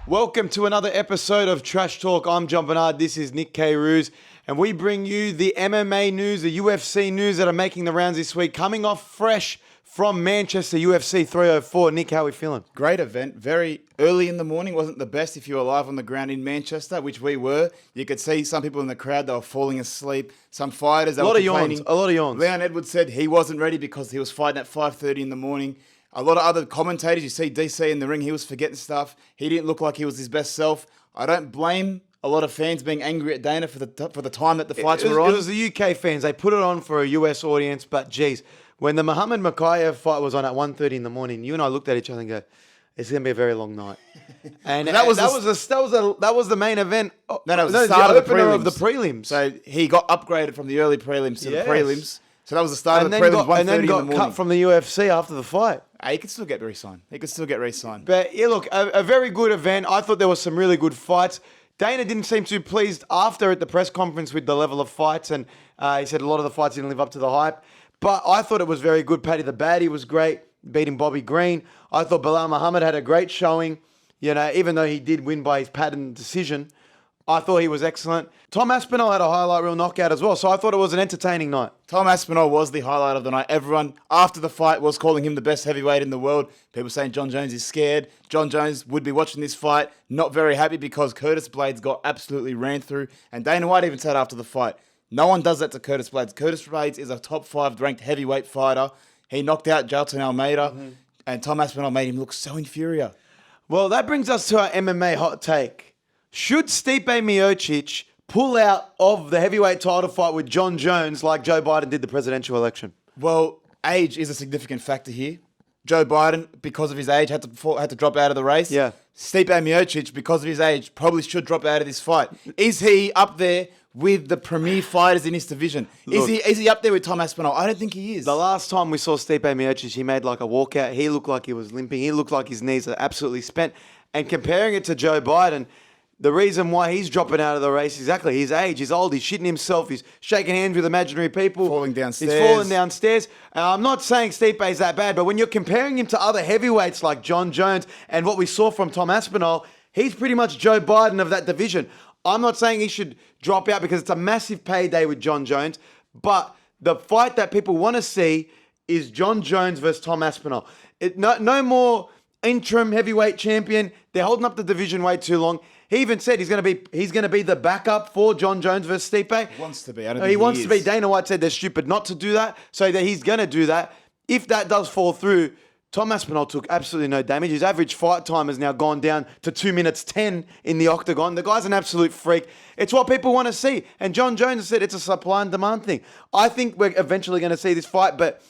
Welcome to another episode of Trash Talk. I'm Jon-Bernard. This is Nick Kairouz. And we bring you the MMA news, the UFC news that are making the rounds this week. Coming off fresh from Manchester, UFC 304. Nick, how are we feeling? Great event. Very early in the morning. Wasn't the best if you were live on the ground in Manchester, which we were. You could see some people in the crowd, they were falling asleep. Some fighters, they were complaining. A lot of yawns. Leon Edwards said he wasn't ready because he was fighting at 5:30 in the morning. A lot of other commentators, you see DC in the ring, he was forgetting stuff. He didn't look like he was his best self. I don't blame a lot of fans being angry at Dana for the time that the fights were on. It was the UK fans. They put it on for a US audience, but geez, when the Muhammad Mokaev fight was on at 1:30 in the morning, you and I looked at each other and go, "It's going to be a very long night." And that was the main event. No, it was the start of the prelims. So he got upgraded from the early prelims to the prelims. So that was the start of the prelims. 1:30 and then got in the morning. cut from the UFC after the fight. He could still get re-signed. But yeah, look, a very good event. I thought there was some really good fights. Dana didn't seem too pleased after at the press conference with the level of fights, and he said a lot of the fights didn't live up to the hype. But I thought it was very good. Paddy the Baddie was great, beating Bobby Green. I thought Belal Muhammad had a great showing. You know, even though he did win by his pattern decision, I thought he was excellent. Tom Aspinall had a highlight reel knockout as well, so I thought it was an entertaining night. Tom Aspinall was the highlight of the night. Everyone, after the fight, was calling him the best heavyweight in the world. People saying Jon Jones is scared. Jon Jones would be watching this fight, not very happy because Curtis Blades got absolutely ran through. And Dana White even said after the fight, no one does that to Curtis Blades. Curtis Blades is a top 5 ranked heavyweight fighter. He knocked out Jailton Almeida, and Tom Aspinall made him look so inferior. Well, that brings us to our MMA hot take. Should Stipe Miocic pull out of the heavyweight title fight with Jon Jones like Joe Biden did the presidential election? Well, age is a significant factor here. Joe Biden, because of his age, had to drop out of the race. Yeah. Stipe Miocic, because of his age, probably should drop out of this fight. Is he up there with the premier fighters in his division? Look, is he up there with Tom Aspinall? I don't think he is. The last time we saw Stipe Miocic, he made like a walkout. He looked like he was limping. He looked like his knees are absolutely spent. And comparing it to Joe Biden, the reason why he's dropping out of the race, exactly, his age, he's old, he's shitting himself, he's shaking hands with imaginary people. Falling downstairs. He's falling downstairs. I'm not saying Stipe's that bad, but when you're comparing him to other heavyweights like Jon Jones and what we saw from Tom Aspinall, he's pretty much Joe Biden of that division. I'm not saying he should drop out because it's a massive payday with Jon Jones, but the fight that people want to see is Jon Jones versus Tom Aspinall. No more interim heavyweight champion. They're holding up the division way too long. He even said he's going to be the backup for Jon Jones versus Stipe. He wants to be. He wants to be. Dana White said they're stupid not to do that, so that he's going to do that. If that does fall through, Tom Aspinall took absolutely no damage. His average fight time has now gone down to 2 minutes 10 in the octagon. The guy's an absolute freak. It's what people want to see. And Jon Jones said it's a supply and demand thing. I think we're eventually going to see this fight, but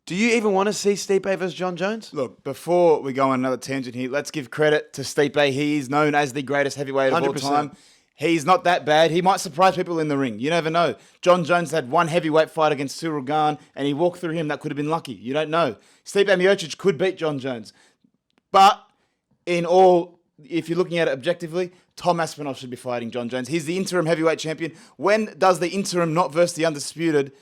do you even want to see Stipe versus Jon Jones? Look, before we go on another tangent here, let's give credit to Stipe. He is known as the greatest heavyweight of 100%. All time. He's not that bad. He might surprise people in the ring. You never know. Jon Jones had one heavyweight fight against Cyril Gane, and he walked through him. That could have been lucky. You don't know. Stipe Miocic could beat Jon Jones. But if you're looking at it objectively, Tom Aspinall should be fighting Jon Jones. He's the interim heavyweight champion. When does the interim not versus the undisputed?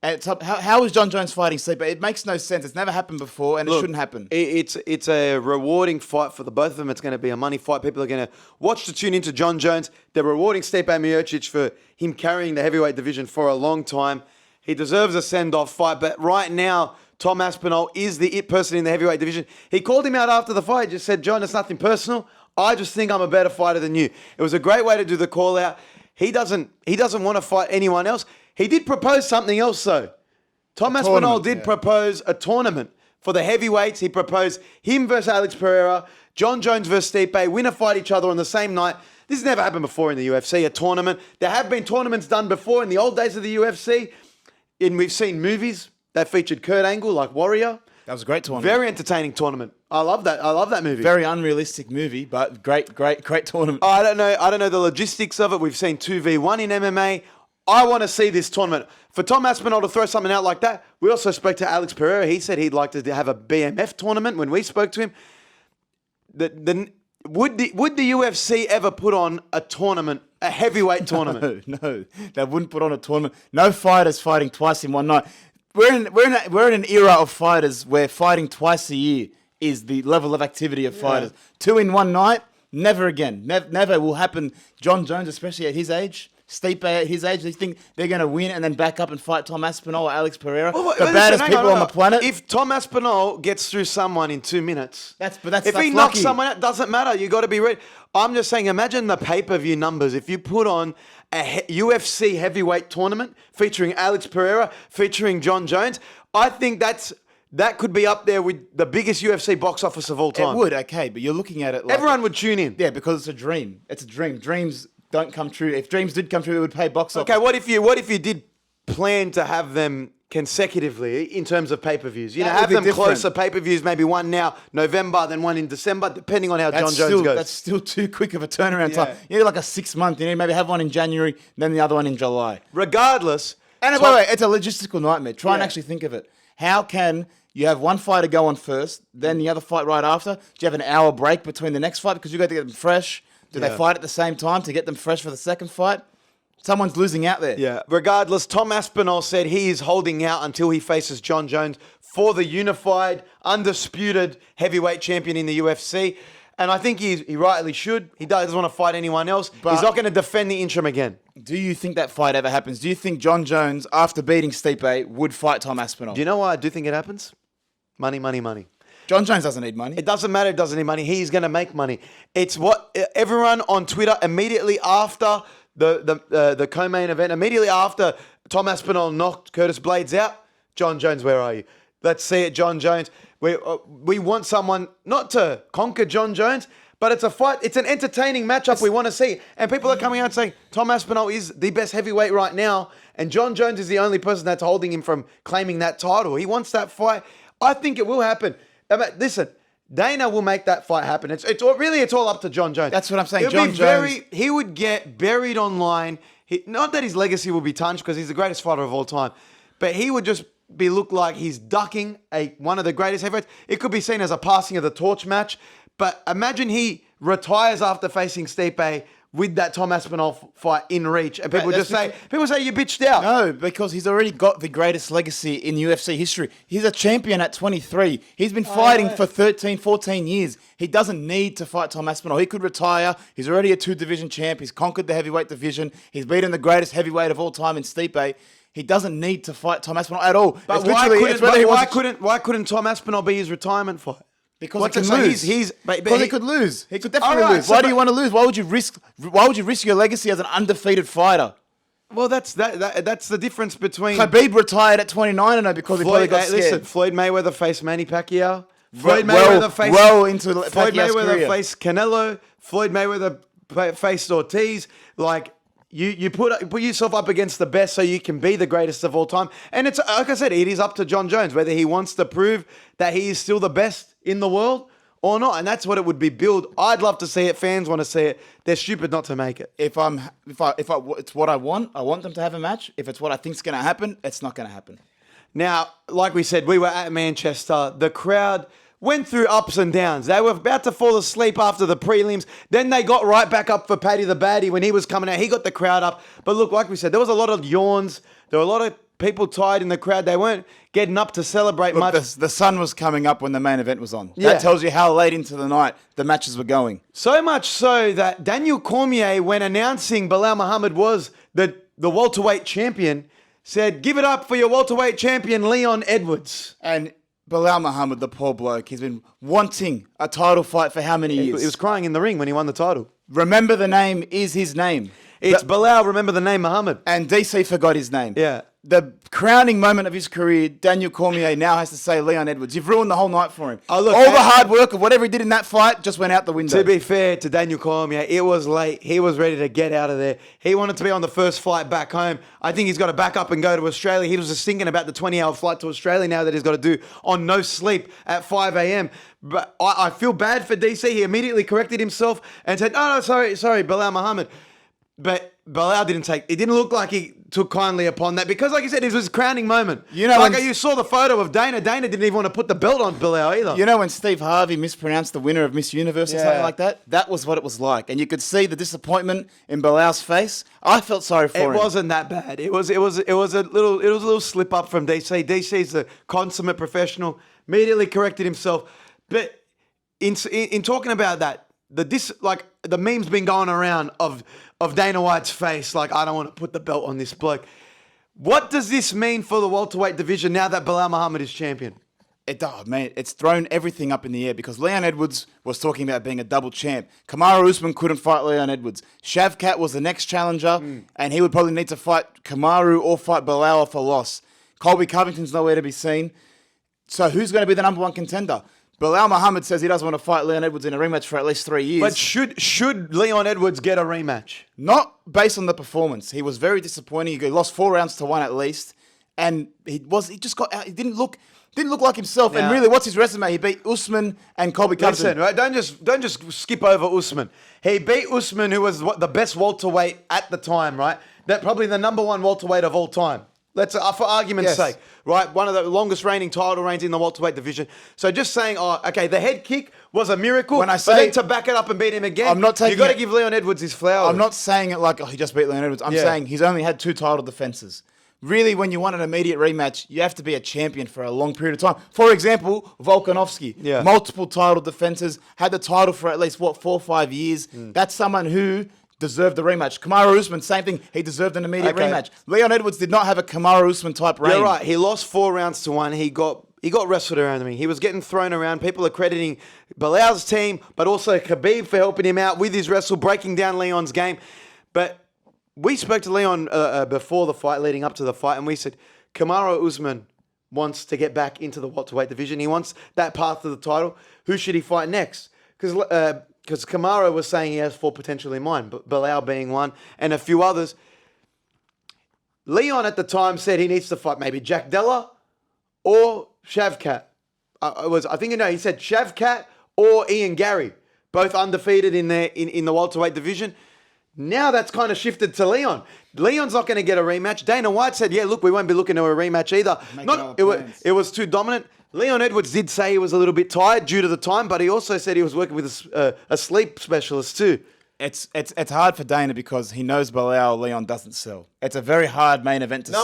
And how is Jon Jones fighting Stipe? It makes no sense. It's never happened before, and it shouldn't happen. It's a rewarding fight for the both of them. It's going to be a money fight. People are going to watch to tune into Jon Jones. They're rewarding Stipe Miocic for him carrying the heavyweight division for a long time. He deserves a send-off fight, but right now, Tom Aspinall is the it person in the heavyweight division. He called him out after the fight. He just said, "Jon, it's nothing personal. I just think I'm a better fighter than you." It was a great way to do the call out. He doesn't want to fight anyone else. He did propose something else, though. Tom Aspinall did propose a tournament for the heavyweights. He proposed him versus Alex Pereira, Jon Jones versus Stipe, winner fight each other on the same night. This has never happened before in the UFC, a tournament. There have been tournaments done before in the old days of the UFC. And we've seen movies that featured Kurt Angle, like Warrior. That was a great tournament. Very entertaining tournament. I love that. I love that movie. Very unrealistic movie, but great tournament. I don't know the logistics of it. We've seen 2v1 in MMA. I want to see this tournament. For Tom Aspinall to throw something out like that, we also spoke to Alex Pereira. He said he'd like to have a BMF tournament when we spoke to him. Would the UFC ever put on a tournament, a heavyweight tournament? No, they wouldn't put on a tournament. No fighters fighting twice in one night. We're in an era of fighters where fighting twice a year is the level of activity of fighters. 2 in one night, Never again. Never will happen. Jon Jones, especially at his age, Stipe at his age, they think they're going to win and then back up and fight Tom Aspinall or Alex Pereira, the baddest people on the planet. If Tom Aspinall gets through someone in 2 minutes, if he knocks lucky. someone out, doesn't matter. You got to be ready. I'm just saying, imagine the pay-per-view numbers. If you put on a UFC heavyweight tournament featuring Alex Pereira, featuring Jon Jones, I think that could be up there with the biggest UFC box office of all time. It would, okay, but you're looking at it like... Everyone would tune in. Yeah, because it's a dream. It's a dream. Dreams don't come true. If dreams did come true, it would pay box office. Okay, what if you did plan to have them consecutively in terms of pay-per-views? You know, have them closer payper-views, maybe one now, November, then one in December, depending on how Jon Jones goes. That's still too quick of a turnaround time. You need like a 6 month, you need maybe have one in January, then the other one in July. Regardless. And by the way, it's a logistical nightmare. Try and actually think of it. How can you have one fighter go on first, then the other fight right after? Do you have an hour break between the next fight because you got to get them fresh? Do they fight at the same time to get them fresh for the second fight? Someone's losing out there. Yeah. Regardless, Tom Aspinall said he is holding out until he faces Jon Jones for the unified, undisputed heavyweight champion in the UFC. And I think he rightly should. He doesn't want to fight anyone else. But he's not going to defend the interim again. Do you think that fight ever happens? Do you think Jon Jones, after beating Stipe, would fight Tom Aspinall? Do you know why I do think it happens? Money, money, money. Jon Jones doesn't need money. It doesn't matter. It doesn't need money. He's going to make money. It's what everyone on Twitter immediately after the co-main event, immediately after Tom Aspinall knocked Curtis Blades out. Jon Jones, where are you? Let's see it, Jon Jones. We want someone not to conquer Jon Jones, but it's a fight. It's an entertaining matchup we want to see. And people are coming out saying Tom Aspinall is the best heavyweight right now, and Jon Jones is the only person that's holding him from claiming that title. He wants that fight. I think it will happen. Listen, Dana will make that fight happen. It's all up to Jon Jones. That's what I'm saying. Jon Jones. He would get buried online. Not that his legacy will be tarnished because he's the greatest fighter of all time, but he would just look like he's ducking one of the greatest heavyweights. It could be seen as a passing of the torch match. But imagine he retires after facing Stipe with that Tom Aspinall fight in reach, and people say you bitched out. No, because he's already got the greatest legacy in UFC history. He's a champion at 23. He's been fighting for 13, 14 years. He doesn't need to fight Tom Aspinall. He could retire. He's already a 2-division champ. He's conquered the heavyweight division. He's beaten the greatest heavyweight of all time in Stipe. He doesn't need to fight Tom Aspinall at all. But why couldn't Tom Aspinall be his retirement fight? Because he could lose. Because he could lose. He could definitely lose. Why do you want to lose? Why would you risk your legacy as an undefeated fighter? Well, that's the difference between... Khabib retired at 29 and because he probably got scared. Listen, Floyd Mayweather faced Manny Pacquiao. Floyd Mayweather faced Canelo. Floyd Mayweather faced Ortiz. Like, you put yourself up against the best so you can be the greatest of all time. And it's, like I said, it is up to Jon Jones whether he wants to prove that he is still the best in the world or not. And that's what it would be billed. I'd love to see it. Fans want to see it. They're stupid not to make it. If it's what I want them to have a match. If it's what I think's going to happen, it's not going to happen. Now, like we said, we were at Manchester. The crowd went through ups and downs. They were about to fall asleep after the prelims. Then they got right back up for Paddy the Baddie when he was coming out. He got the crowd up. But look, like we said, there was a lot of yawns. There were a lot of people tired in the crowd. They weren't getting up to celebrate much. The sun was coming up when the main event was on. Yeah. That tells you how late into the night the matches were going. So much so that Daniel Cormier, when announcing Belal Muhammad was the welterweight champion, said, "Give it up for your welterweight champion, Leon Edwards." And Belal Muhammad, the poor bloke, he's been wanting a title fight for how many years? He was crying in the ring when he won the title. Remember the name is his name. It's Belal, remember the name Muhammad. And DC forgot his name. Yeah. The crowning moment of his career, Daniel Cormier now has to say Leon Edwards. You've ruined the whole night for him. Oh, look, all the hard work of whatever he did in that fight just went out the window. To be fair to Daniel Cormier, it was late. He was ready to get out of there. He wanted to be on the first flight back home. I think he's got to back up and go to Australia. He was just thinking about the 20-hour flight to Australia now that he's got to do on no sleep at 5 a.m. But I feel bad for DC. He immediately corrected himself and said, "Oh, no, sorry, Belal Muhammad." But Belal it didn't look like he took kindly upon that because, like you said, it was his crowning moment. You know, you saw the photo of Dana. Dana didn't even want to put the belt on Belal either. You know when Steve Harvey mispronounced the winner of Miss Universe or something like that? That was what it was like. And you could see the disappointment in Belal's face. I felt sorry for him. It wasn't that bad. It was a little slip up from DC. DC's a consummate professional. Immediately corrected himself. But in talking about that, the meme's been going around of Dana White's face, like, I don't want to put the belt on this bloke. What does this mean for the welterweight division now that Belal Muhammad is champion? It's thrown everything up in the air because Leon Edwards was talking about being a double champ. Kamaru Usman couldn't fight Leon Edwards. Shavkat was the next challenger, and he would probably need to fight Kamaru or fight Belal off a loss. Colby Covington's nowhere to be seen. So who's going to be the number one contender? Belal Muhammad says he doesn't want to fight Leon Edwards in a rematch for at least 3 years. But should Leon Edwards get a rematch? Not based on the performance. He was very disappointing. He lost 4 rounds to 1 at least, and he just got out. He didn't look like himself. Now, and really, what's his resume? He beat Usman and Colby Covington. Listen, right? Don't just skip over Usman. He beat Usman, who was the best welterweight at the time, right? That probably the number 1 welterweight of all time. Let's, for argument's sake, right? One of the longest reigning title reigns in the welterweight division. So just saying, the head kick was a miracle. When I but say then to back it up and beat him again, I'm not taking you got to give Leon Edwards his flowers. I'm not saying it like he just beat Leon Edwards. I'm saying he's only had 2 title defenses. Really, when you want an immediate rematch, you have to be a champion for a long period of time. For example, Volkanovski, multiple title defenses, had the title for at least 4 or 5 years. That's someone who deserved the rematch. Kamaru Usman, same thing. He deserved an immediate rematch. Leon Edwards did not have a Kamaru Usman type reign. You're right. He lost 4 rounds to 1. He got wrestled around the ring. He was getting thrown around. People are crediting Belal's team, but also Khabib for helping him out with his wrestle, breaking down Leon's game. But we spoke to Leon before the fight, leading up to the fight, and we said Kamaru Usman wants to get back into the welterweight division. He wants that path to the title. Who should he fight next? Because Kamaru was saying he has 4 potential in mind, but Belal being one, and a few others. Leon at the time said he needs to fight maybe Jack Della or Shavkat. He said Shavkat or Ian Gary, both undefeated in the welterweight division. Now that's kind of shifted to Leon. Leon's not going to get a rematch. Dana White said, we won't be looking to a rematch either. It was too dominant. Leon Edwards did say he was a little bit tired due to the time, but he also said he was working with a sleep specialist too. It's hard for Dana because he knows Leon doesn't sell. It's a very hard main event to sell.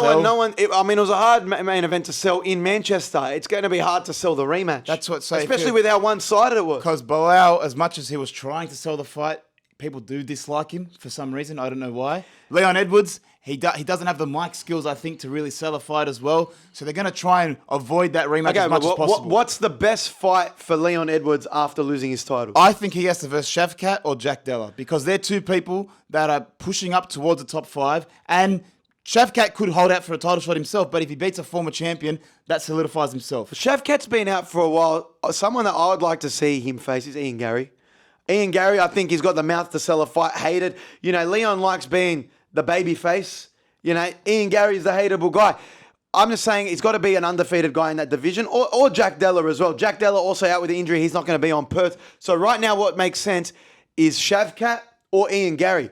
It was a hard main event to sell in Manchester. It's going to be hard to sell the rematch. That's what, especially with how one-sided it was. Because Belal, as much as he was trying to sell the fight, people do dislike him for some reason. I don't know why. Leon Edwards, he doesn't have the mic skills, I think, to really sell a fight as well. So they're going to try and avoid that rematch as much as possible. What's the best fight for Leon Edwards after losing his title? I think he has to verse Shavkat or Jack Della because they're 2 people that are pushing up towards the top 5. And Shavkat could hold out for a title shot himself, but if he beats a former champion, that solidifies himself. Shavkat's been out for a while. Someone that I would like to see him face is Ian Gary. Ian Gary, I think he's got the mouth to sell a fight. Hated. Leon likes being the baby face. Ian Gary's the hateable guy. I'm just saying he's got to be an undefeated guy in that division, or Jack Della as well. Jack Della also out with the injury. He's not going to be on Perth. So right now what makes sense is Shavkat or Ian Gary.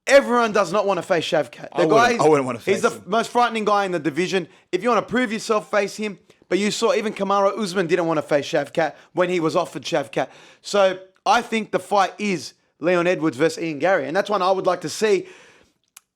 Everyone does not want to face Shavkat. I wouldn't want to face him. He's the most frightening guy in the division. If you want to prove yourself, face him. But you saw even Kamaru Usman didn't want to face Shavkat when he was offered Shavkat. So I think the fight is Leon Edwards versus Ian Gary. And that's one I would like to see.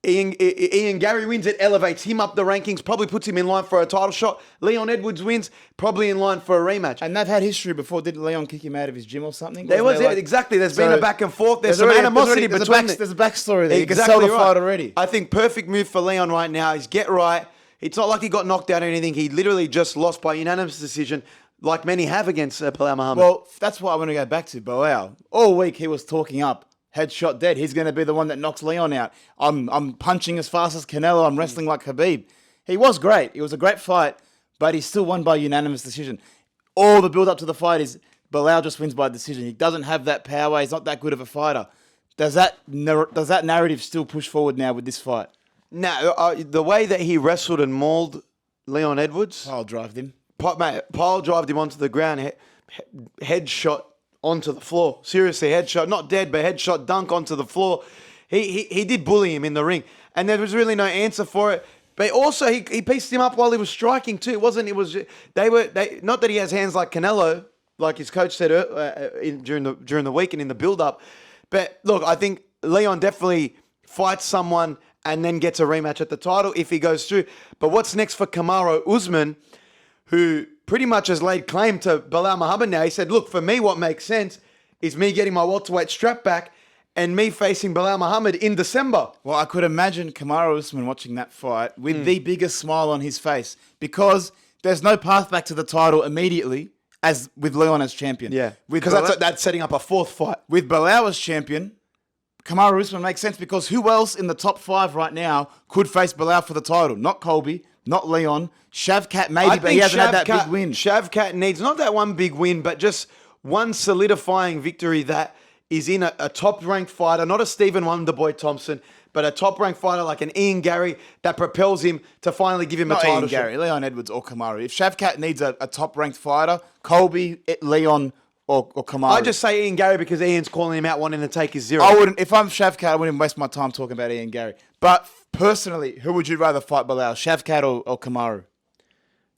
Ian Gary wins, it elevates him up the rankings, probably puts him in line for a title shot. Leon Edwards wins, probably in line for a rematch. And they've had history before. Didn't Leon kick him out of his gym or something? Exactly. There's been a back and forth. There's some animosity between them. There's a backstory there. You can sell the fight already. I think perfect move for Leon right now is get right. It's not like he got knocked out or anything. He literally just lost by unanimous decision, like many have against Belal Muhammad. Well, that's what I want to go back to. Belal, all week he was talking up. Headshot dead. He's going to be the one that knocks Leon out. I'm punching as fast as Canelo. I'm wrestling like Khabib. He was great. It was a great fight, but he still won by unanimous decision. All the build up to the fight is Belal just wins by decision. He doesn't have that power. He's not that good of a fighter. Does that narrative still push forward now with this fight? No, the way that he wrestled and mauled Leon Edwards. Pile drived him. Pile drived him onto the ground. Headshot onto the floor. Seriously, headshot. Not dead, but headshot dunk onto the floor. He did bully him in the ring. And there was really no answer for it. But also, he pieced him up while he was striking too. Not that he has hands like Canelo, like his coach said during the week and in the build-up. But look, I think Leon definitely fights someone and then gets a rematch at the title if he goes through. But what's next for Kamaru Usman, who pretty much has laid claim to Belal Muhammad now? He said, look, for me, what makes sense is me getting my welterweight strap back and me facing Belal Muhammad in December. Well, I could imagine Kamaru Usman watching that fight with the biggest smile on his face because there's no path back to the title immediately as with Leon as champion. Yeah, With because that's setting up a fourth fight. With Belal as champion, Kamaru Usman makes sense because who else in the top 5 right now could face Belal for the title? Not Colby, not Leon. Shavkat maybe, but he hasn't had that big win. Shavkat needs not that one big win, but just one solidifying victory that is in a top-ranked fighter, not a Stephen Wonderboy Thompson, but a top-ranked fighter like an Ian Gary that propels him to finally give him a title Ian Gary, Leon Edwards or Kamaru. If Shavkat needs a top-ranked fighter, Colby, Leon, or Kamaru. I just say Ian Gary because Ian's calling him out wanting to take his zero. I wouldn't. If I'm Shavkat, I wouldn't waste my time talking about Ian Gary. But personally, who would you rather fight, Belal, Shavkat or Kamaru?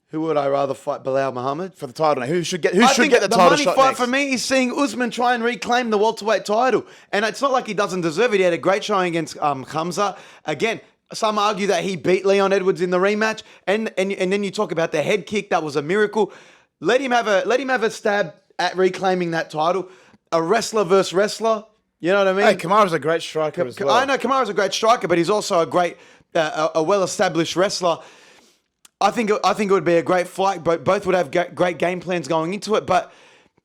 Who would I rather fight, Belal Muhammad? For the title now. Who should get the I title think shot the money next? fight for me is seeing Usman try and reclaim the welterweight title. And it's not like he doesn't deserve it. He had a great showing against Khamzat. Again, some argue that he beat Leon Edwards in the rematch. And then you talk about the head kick. That was a miracle. Let him have a stab at reclaiming that title. A wrestler versus wrestler. You know what I mean? Hey, Kamaru's a great striker as well. I know Kamaru's a great striker, but he's also a great, a well-established wrestler. I think it would be a great fight. Both would have great game plans going into it. But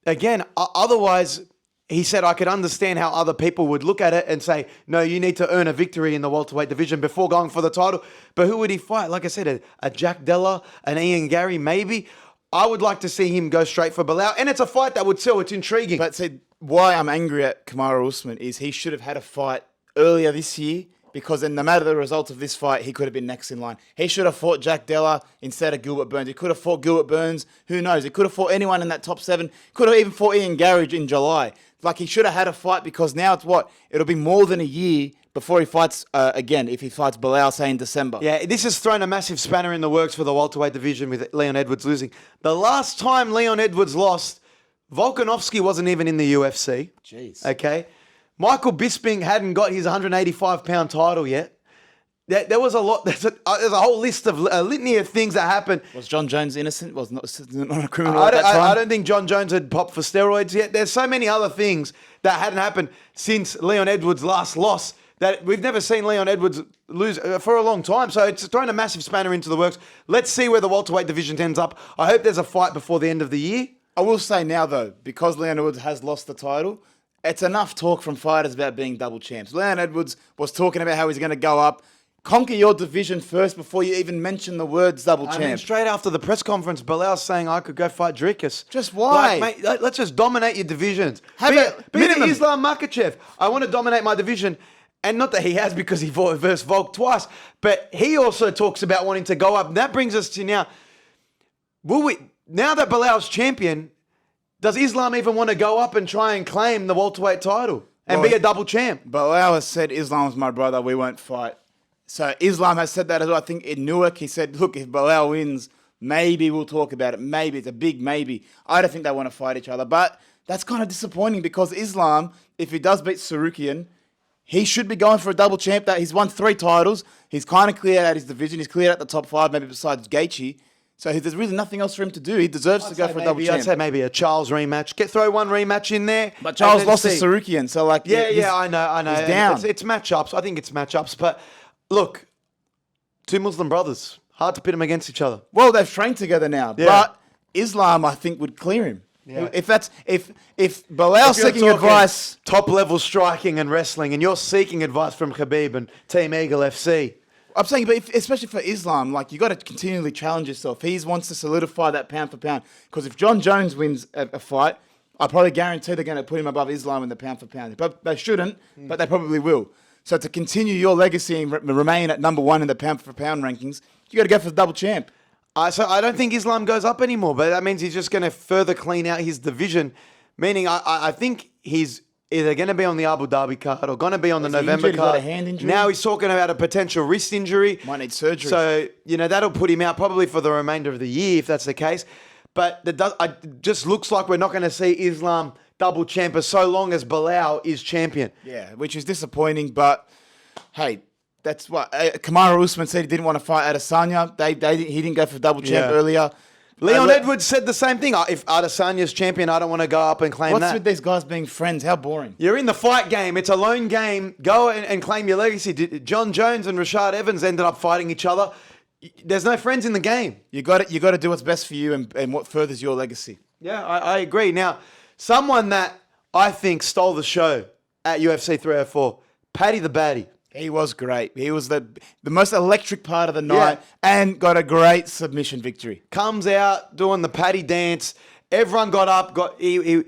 again, otherwise, he said I could understand how other people would look at it and say, no, you need to earn a victory in the welterweight division before going for the title. But who would he fight? Like I said, a Jack Della, an Ian Gary, maybe. I would like to see him go straight for Belal. And it's a fight that would sell. It's intriguing. But see, why I'm angry at Kamaru Usman is he should have had a fight earlier this year. Because then no matter the result of this fight, he could have been next in line. He should have fought Jack Della instead of Gilbert Burns. He could have fought Gilbert Burns. Who knows? He could have fought anyone in that top 7. Could have even fought Ian Gary in July. Like, he should have had a fight because now it's what? It'll be more than a year before he fights again, if he fights Belal, say, in December. Yeah, this has thrown a massive spanner in the works for the welterweight division with Leon Edwards losing. The last time Leon Edwards lost, Volkanovski wasn't even in the UFC. Jeez. Okay? Michael Bisping hadn't got his 185-pound title yet. There was a lot. There's a whole list of a litany of things that happened. Was Jon Jones innocent? Was not a criminal at that time? I don't think Jon Jones had popped for steroids yet. There's so many other things that hadn't happened since Leon Edwards' last loss that we've never seen Leon Edwards lose for a long time. So it's thrown a massive spanner into the works. Let's see where the welterweight division ends up. I hope there's a fight before the end of the year. I will say now, though, because Leon Edwards has lost the title, it's enough talk from fighters about being double champs. Leon Edwards was talking about how he's going to go up. Conquer your division first before you even mention the words double champ. I mean, straight after the press conference, Belal's saying I could go fight Dricus. Just why? Like, mate, let's just dominate your divisions. Have be a the minimum. Islam Makhachev. I want to dominate my division. And not that he has because he fought versus Volk twice, but he also talks about wanting to go up. And that brings us to now, now that Belal's champion, does Islam even want to go up and try and claim the welterweight title and be a double champ? Belal has said, Islam's my brother, we won't fight. So Islam has said that as well. I think in Newark, he said, look, if Belal wins, maybe we'll talk about it. Maybe. It's a big maybe. I don't think they want to fight each other. But that's kind of disappointing because Islam, if he does beat Sarukian, he should be going for a double champ. That he's won 3 titles. He's kind of cleared out his division. He's cleared out the top 5, maybe besides Gaethje. So there's really nothing else for him to do. He deserves to go for a double champ. I'd say maybe a Charles rematch. Throw one rematch in there. But Charles lost to Sarukian, so like... Yeah, I know. He's down. It's matchups. I think it's matchups. But look, 2 Muslim brothers. Hard to pit them against each other. Well, they've trained together now. Yeah. But Islam, I think, would clear him. Yeah. If Belal's seeking advice... Top-level striking and wrestling, and you're seeking advice from Khabib and Team Eagle FC... I'm saying, but especially for Islam, like, you got to continually challenge yourself. He wants to solidify that pound for pound. Because if Jon Jones wins a fight, I probably guarantee they're going to put him above Islam in the pound for pound. But they shouldn't, but they probably will. So to continue your legacy and remain at number 1 in the pound for pound rankings, you got to go for the double champ. So I don't think Islam goes up anymore, but that means he's just going to further clean out his division. Meaning, I think he's either going to be on the Abu Dhabi card or going to be on the November injured? He's card. got a hand injury? Now he's talking about a potential wrist injury. Might need surgery. So, that'll put him out probably for the remainder of the year if that's the case. But it just looks like we're not going to see Islam double champ as so long as Belal is champion. Yeah, which is disappointing, but hey, that's what Kamaru Usman said he didn't want to fight Adesanya. He didn't go for double champ earlier. Leon Edwards said the same thing. If Adesanya's champion, I don't want to go up and claim that. What's with these guys being friends? How boring. You're in the fight game. It's a lone game. Go and claim your legacy. Jon Jones and Rashad Evans ended up fighting each other. There's no friends in the game. You got to do what's best for you and what furthers your legacy. Yeah, I agree. Now, someone that I think stole the show at UFC 304, Paddy the Baddy. He was great. He was the most electric part of the night and got a great submission victory. Comes out doing the Paddy dance. Everyone got up. He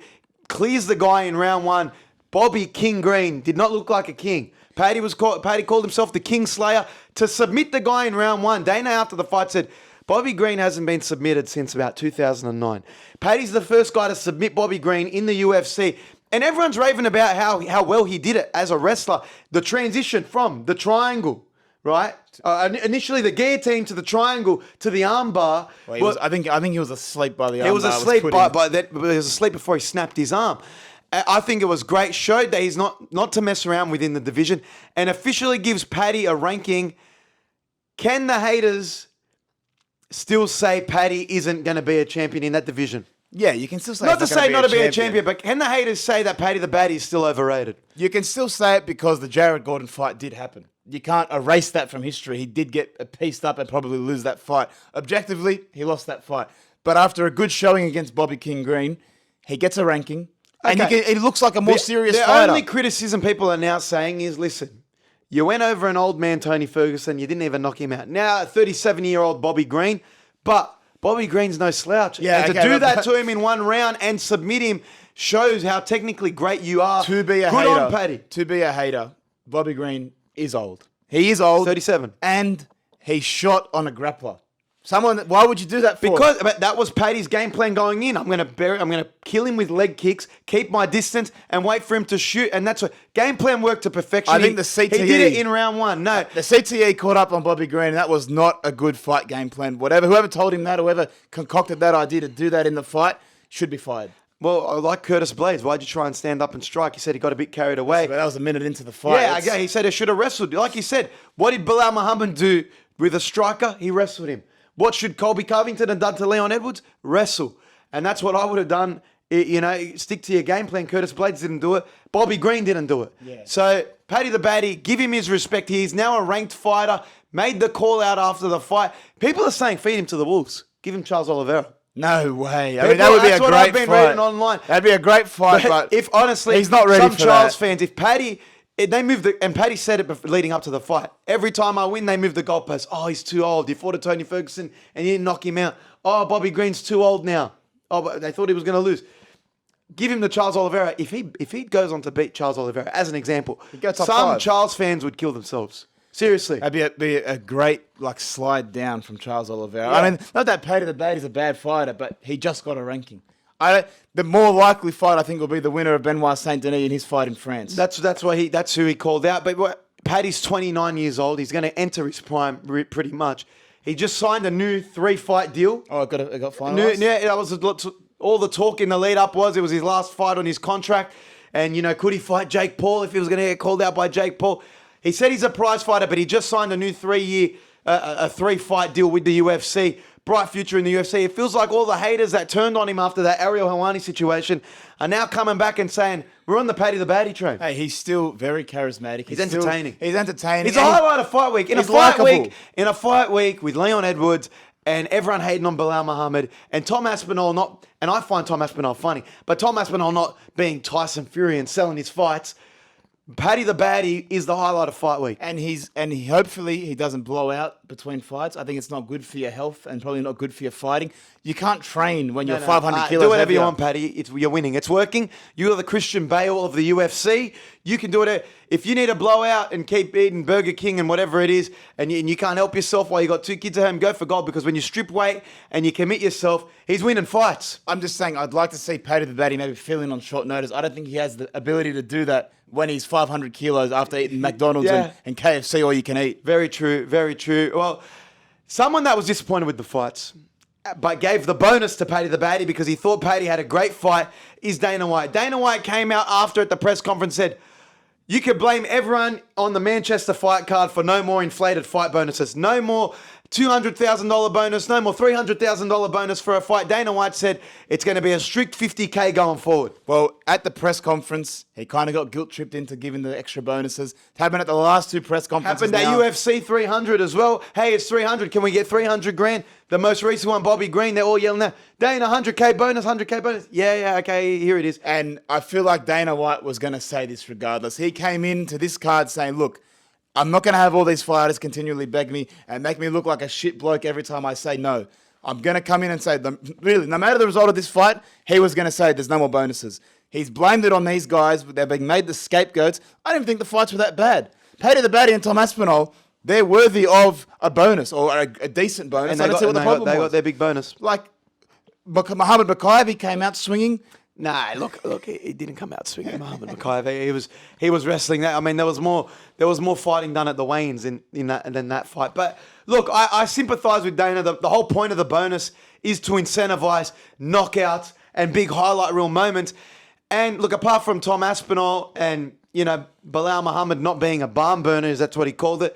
clears the guy in round one. Bobby King Green did not look like a king. Paddy called himself the King Slayer to submit the guy in round one. Dana after the fight said, Bobby Green hasn't been submitted since about 2009. Paddy's the first guy to submit Bobby Green in the UFC. And everyone's raving about how well he did it as a wrestler. The transition from the triangle, right? Initially the guillotine to the triangle to the armbar. Well, I think he was asleep by the armbar. He was asleep he was asleep before he snapped his arm. I think it was great. Showed that he's not to mess around within the division, and officially gives Paddy a ranking. Can the haters still say Paddy isn't going to be a champion in that division? Yeah, you can still say not to say not to be a champion, but can the haters say that Paddy the Baddy is still overrated? You can still say it because the Jared Gordon fight did happen. You can't erase that from history. He did get pieced up and probably lose that fight. Objectively, he lost that fight. But after a good showing against Bobby King Green, he gets a ranking. And he looks like a more serious fighter. The only criticism people are now saying is, listen, you went over an old man, Tony Ferguson, you didn't even knock him out. Now, 37-year-old Bobby Green, but Bobby Green's no slouch. Yeah, and to do that to him in one round and submit him shows how technically great you are. To be a Good hater. on Paddy. To be a hater, Bobby Green is old. He is old. 37. And he shot on a grappler. Why would you do that for? Because that was Paddy's game plan going in. I'm going to kill him with leg kicks, keep my distance, and wait for him to shoot. And that's what game plan worked to perfection. I think the CTE... He did it in round one. No. The CTE caught up on Bobby Green, and that was not a good fight game plan. Whoever told him that, whoever concocted that idea to do that in the fight, should be fired. Well, I like Curtis Blades. Why'd you try and stand up and strike? He said he got a bit carried away. But that was a minute into the fight. Yeah, he said he should have wrestled. Like you said, what did Belal Muhammad do with a striker? He wrestled him. What should Colby Covington have done to Leon Edwards? Wrestle. And that's what I would have done. Stick to your game plan. Curtis Blades didn't do it. Bobby Green didn't do it. Yeah. So, Paddy the Baddy, give him his respect. He's now a ranked fighter. Made the call out after the fight. People are saying feed him to the Wolves. Give him Charles Oliveira. No way. I mean, that would be a great fight. That's what I've been reading online. That'd be a great fight, but if honestly, he's not ready some for Charles that. fans, if Paddy... and Paddy said it leading up to the fight. Every time I win, they move the goalposts. Oh, he's too old. You fought a Tony Ferguson and you didn't knock him out. Oh, Bobby Green's too old now. Oh, but they thought he was going to lose. Give him the Charles Oliveira. If he goes on to beat Charles Oliveira, as an example, some 5. Charles fans would kill themselves. Seriously. That'd be a great slide down from Charles Oliveira. Yeah. I mean, not that Paddy the Baddy's a bad fighter, but he just got a ranking. The more likely fight, I think, will be the winner of Benoit Saint Denis in his fight in France. That's who he called out. But Paddy's 29 years old. He's going to enter his prime pretty much. He just signed a new 3-fight deal. Oh, it got finalized? Yeah, that was all the talk in the lead up was it was his last fight on his contract. And, could he fight Jake Paul if he was going to get called out by Jake Paul? He said he's a prize fighter, but he just signed a new 3-fight deal with the UFC. Bright future in the UFC. It feels like all the haters that turned on him after that Ariel Helwani situation are now coming back and saying, we're on the Paddy the Baddy train. Hey, he's still very charismatic. He's entertaining. He's entertaining. He's a highlight of fight week. In a fight week with Leon Edwards and everyone hating on Belal Muhammad and Tom Aspinall and I find Tom Aspinall funny, but Tom Aspinall not being Tyson Fury and selling his fights. Paddy the Baddy is the highlight of fight week. And he hopefully he doesn't blow out between fights. I think it's not good for your health and probably not good for your fighting. You can't train when you're 500 kilos. Do whatever heavier. you want, Paddy. You're winning. It's working. You are the Christian Bale of the UFC. You can do it. If you need a blowout and keep eating Burger King and whatever it is, and you can't help yourself while you got 2 kids at home, go for gold. Because when you strip weight and you commit yourself, he's winning fights. I'm just saying, I'd like to see Paddy the Baddy maybe fill in on short notice. I don't think he has the ability to do that when he's 500 kilos after eating McDonald's and KFC all you can eat. Very true, very true. Well, someone that was disappointed with the fights, but gave the bonus to Paddy the Baddy because he thought Paddy had a great fight, is Dana White. Dana White came out after at the press conference and said, you could blame everyone on the Manchester fight card for no more inflated fight bonuses. No more $200,000 bonus, no more $300,000 bonus for a fight. Dana White said it's going to be a strict $50K going forward. Well, at the press conference, he kind of got guilt-tripped into giving the extra bonuses. It happened at the last two press conferences. Happened at UFC 300 as well. Hey, it's 300. Can we get 300 grand? The most recent one, Bobby Green, they're all yelling out, Dana, 100K bonus, 100K bonus. Yeah, okay, here it is. And I feel like Dana White was going to say this regardless. He came into this card saying, look, I'm not going to have all these fighters continually beg me and make me look like a shit bloke every time I say no. I'm going to come in and say, really, no matter the result of this fight, he was going to say there's no more bonuses. He's blamed it on these guys. They're being made the scapegoats. I don't even think the fights were that bad. Paddy the Baddy and Tom Aspinall, they're worthy of a bonus or a decent bonus. And I don't see what the problem was. They got their big bonus. Like Muhammad Mokaev, he came out swinging. Nah, look, he didn't come out swinging, Muhammad Mokaev. He was wrestling that. I mean, there was more fighting done at the weigh-ins in that fight. But look, I sympathise with Dana. The whole point of the bonus is to incentivise knockouts and big highlight reel moments. And look, apart from Tom Aspinall and Belal Muhammad not being a barn burner, as that's what he called it.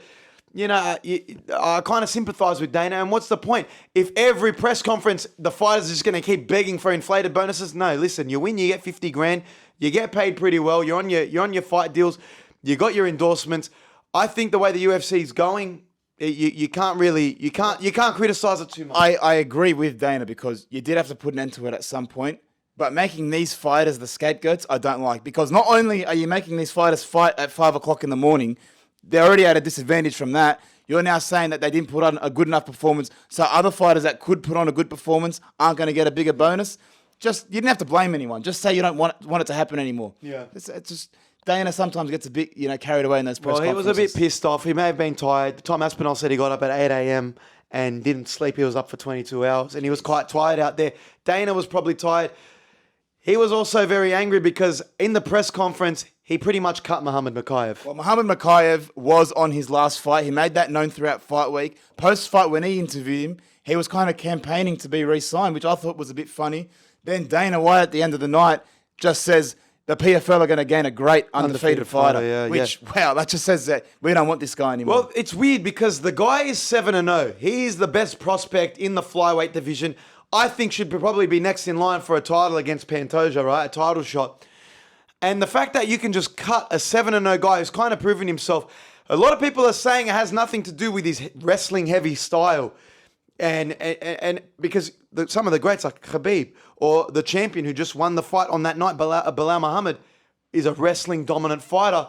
I kind of sympathise with Dana. And what's the point? If every press conference, the fighters are just going to keep begging for inflated bonuses? No, listen, you win, you get 50 grand. You get paid pretty well. You're on your fight deals. You got your endorsements. I think the way the UFC is going, you can't criticise it too much. I agree with Dana because you did have to put an end to it at some point. But making these fighters the scapegoats, I don't like. Because not only are you making these fighters fight at 5 o'clock in the morning, they're already at a disadvantage from that. You're now saying that they didn't put on a good enough performance, so other fighters that could put on a good performance aren't going to get a bigger bonus. You didn't have to blame anyone. Just say you don't want it to happen anymore. Yeah. It's just Dana sometimes gets a bit carried away in those press conferences. He was a bit pissed off. He may have been tired. Tom Aspinall said he got up at 8 a.m. and didn't sleep. He was up for 22 hours, and he was quite tired out there. Dana was probably tired. He was also very angry because in the press conference, he pretty much cut Muhammad Mokaev. Well, Muhammad Mokaev was on his last fight. He made that known throughout fight week. Post-fight, when he interviewed him, he was kind of campaigning to be re-signed, which I thought was a bit funny. Then Dana White at the end of the night just says the PFL are going to gain a great undefeated fighter. Wow, that just says that we don't want this guy anymore. Well, it's weird because the guy is 7-0. He is the best prospect in the flyweight division. I think should probably be next in line for a title against Pantoja, right? A title shot. And the fact that you can just cut a 7-0 guy who's kind of proven himself, a lot of people are saying it has nothing to do with his wrestling heavy style. And because some of the greats like Khabib or the champion who just won the fight on that night, Belal Muhammad, is a wrestling dominant fighter.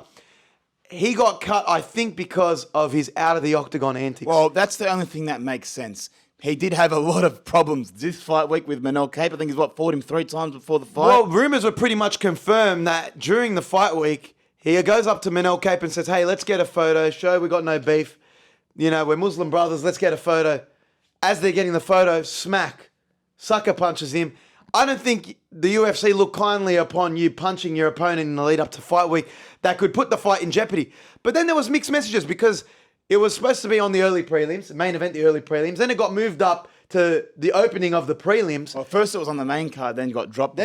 He got cut, I think, because of his out of the octagon antics. Well, that's the only thing that makes sense. He did have a lot of problems this fight week with Mokaev. I think he's fought him 3 times before the fight. Well, rumours were pretty much confirmed that during the fight week, he goes up to Mokaev and says, hey, let's get a photo. Show we got no beef. We're Muslim brothers. Let's get a photo. As they're getting the photo, smack. Sucker punches him. I don't think the UFC look kindly upon you punching your opponent in the lead up to fight week. That could put the fight in jeopardy. But then there was mixed messages because it was supposed to be on the early prelims, the main event, the early prelims. Then it got moved up to the opening of the prelims. Well, first it was on the main card, then got dropped.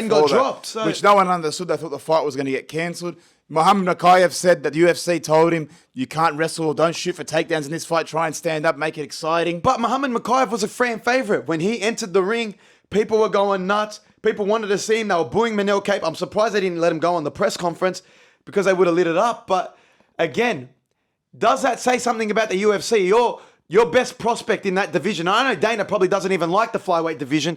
So which no one understood. They thought the fight was going to get cancelled. Muhammad Mokaev said that the UFC told him, you can't wrestle or don't shoot for takedowns in this fight. Try and stand up, make it exciting. But Muhammad Mokaev was a fan favourite. When he entered the ring, people were going nuts. People wanted to see him. They were booing Mokaev. I'm surprised they didn't let him go on the press conference because they would have lit it up. But again, does that say something about the UFC? Your best prospect in that division. I know Dana probably doesn't even like the flyweight division,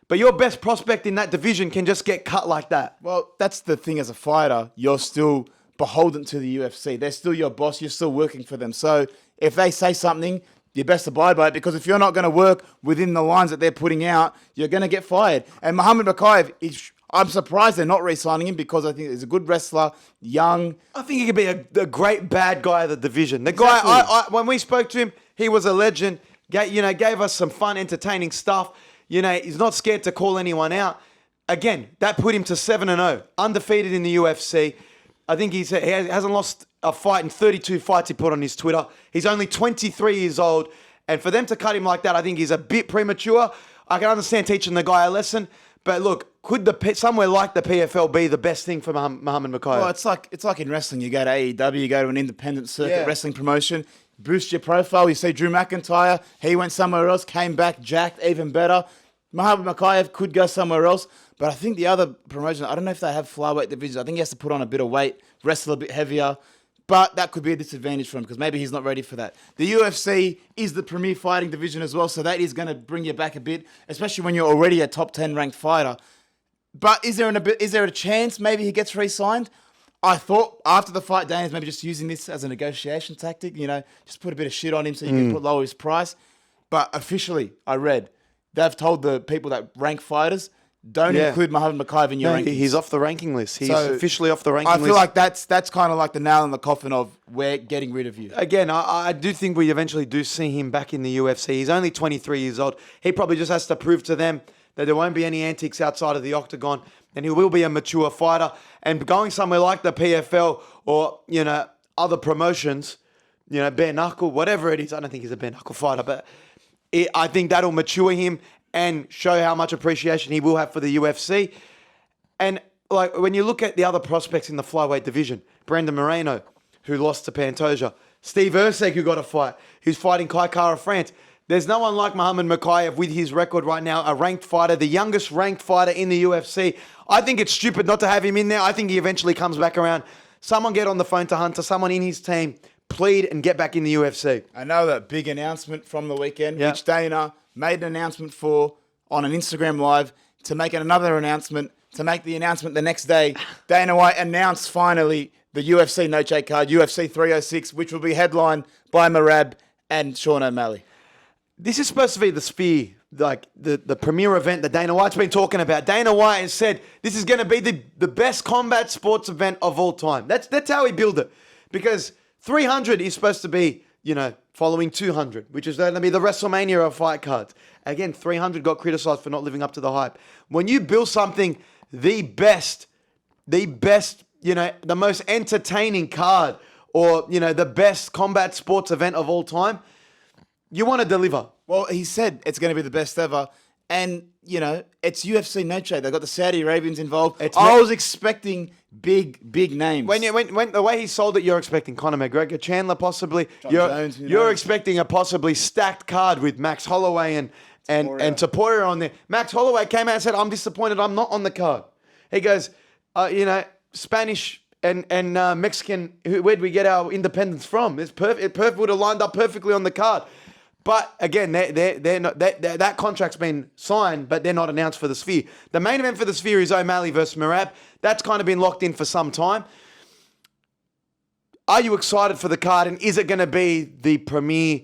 but your best prospect in that division can just get cut like that. Well, that's the thing as a fighter. You're still beholden to the UFC. They're still your boss. You're still working for them. So if they say something, you best abide by it because if you're not going to work within the lines that they're putting out, you're going to get fired. And Muhammad Mokaev, I'm surprised they're not re-signing him because I think he's a good wrestler, young. I think he could be a great bad guy of the division. The guy, when we spoke to him, he was a legend. Gave us some fun, entertaining stuff. He's not scared to call anyone out. Again, that put him to 7-0, undefeated in the UFC. I think he hasn't lost a fight in 32 fights he put on his Twitter. He's only 23 years old. And for them to cut him like that, I think he's a bit premature. I can understand teaching the guy a lesson. But look, could somewhere like the PFL be the best thing for Muhammad Mokaev? Well, it's like in wrestling. You go to AEW, you go to an independent circuit wrestling promotion. boost your profile. You see Drew McIntyre, he went somewhere else, came back jacked, even better. Muhammad Mokaev could go somewhere else, but I think the other promotion, I don't know if they have flyweight divisions. I think he has to put on a bit of weight, wrestle a bit heavier, but that could be a disadvantage for him because maybe he's not ready for that. The UFC is the premier fighting division as well, so that is going to bring you back a bit, especially when you're already a top 10 ranked fighter. But is there a chance maybe he gets re-signed? I thought after the fight, Dana's maybe just using this as a negotiation tactic, just put a bit of shit on him so you can lower his price. But officially, I read, they've told the people that rank fighters, don't include Muhammad Mokaev in your rankings. He's off the ranking list. He's officially off the ranking list. I feel like that's kind of like the nail in the coffin of we're getting rid of you. Again, I do think we eventually do see him back in the UFC. He's only 23 years old. He probably just has to prove to them that there won't be any antics outside of the octagon, and he will be a mature fighter. And going somewhere like the PFL or, other promotions, bare knuckle, whatever it is, I don't think he's a bare knuckle fighter, but I think that'll mature him and show how much appreciation he will have for the UFC. And like when you look at the other prospects in the flyweight division, Brandon Moreno, who lost to Pantoja, Steve Erceg, who got a fight, who's fighting Kai Kara France. There's no one like Muhammad Mokaev with his record right now, a ranked fighter, the youngest ranked fighter in the UFC. I think it's stupid not to have him in there. I think he eventually comes back around. Someone get on the phone to Hunter, someone in his team, plead and get back in the UFC. Another big announcement from the weekend, which Dana made an announcement for on an Instagram Live to make another announcement, to make the announcement the next day. Dana White announced finally the UFC no-shake card, UFC 306, which will be headlined by Merab and Sean O'Malley. This is supposed to be the Sphere, like the premier event that Dana White's been talking about. Dana White has said this is going to be the best combat sports event of all time. That's how he built it. Because 300 is supposed to be, following 200, which is going to be the WrestleMania of fight cards. Again, 300 got criticized for not living up to the hype. When you build something, the best, the most entertaining card or, the best combat sports event of all time, you want to deliver. Well, he said it's going to be the best ever. And, it's UFC no trade. They've got the Saudi Arabians involved. I was expecting big names. When the way he sold it, you're expecting Conor McGregor, Chandler possibly. Jon Jones, you're expecting a possibly stacked card with Max Holloway and Topuria on there. Max Holloway came out and said, I'm disappointed I'm not on the card. He goes, Spanish and Mexican, where'd we get our independence from? It's perfect. It would have lined up perfectly on the card. But again, they're not, that contract's been signed, but they're not announced for the Sphere. The main event for the Sphere is O'Malley versus Merab. That's kind of been locked in for some time. Are you excited for the card, and is it going to be the premier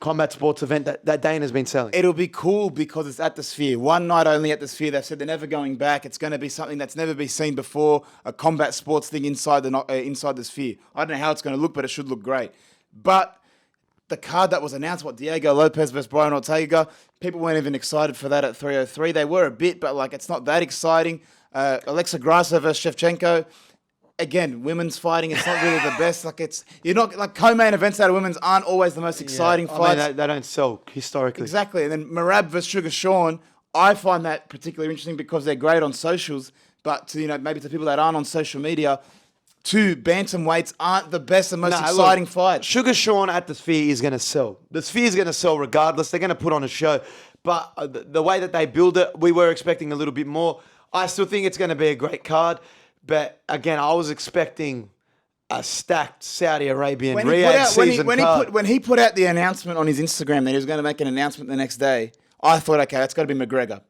combat sports event that Dana's been selling? It'll be cool because it's at the Sphere. One night only at the Sphere. They've said they're never going back. It's going to be something that's never been seen before, a combat sports thing inside the Sphere. I don't know how it's going to look, but it should look great. But the card that was announced, Diego Lopez versus Brian Ortega, people weren't even excited for that at 303. They were a bit, but it's not that exciting. Alexa Grasso versus Shevchenko. Again, women's fighting, it's not really the best. Co-main events out of women's aren't always the most exciting fights. They don't sell historically. Exactly. And then Merab versus Sugar Sean, I find that particularly interesting because they're great on socials, but to, maybe to people that aren't on social media, two bantamweights aren't the best and most exciting fights. Sugar Sean at the Sphere is going to sell. The Sphere is going to sell regardless. They're going to put on a show. But the way that they build it, we were expecting a little bit more. I still think it's going to be a great card. But again, I was expecting a stacked Saudi Arabian Riyadh season card. When he put out the announcement on his Instagram that he was going to make an announcement the next day, I thought, okay, that's got to be McGregor.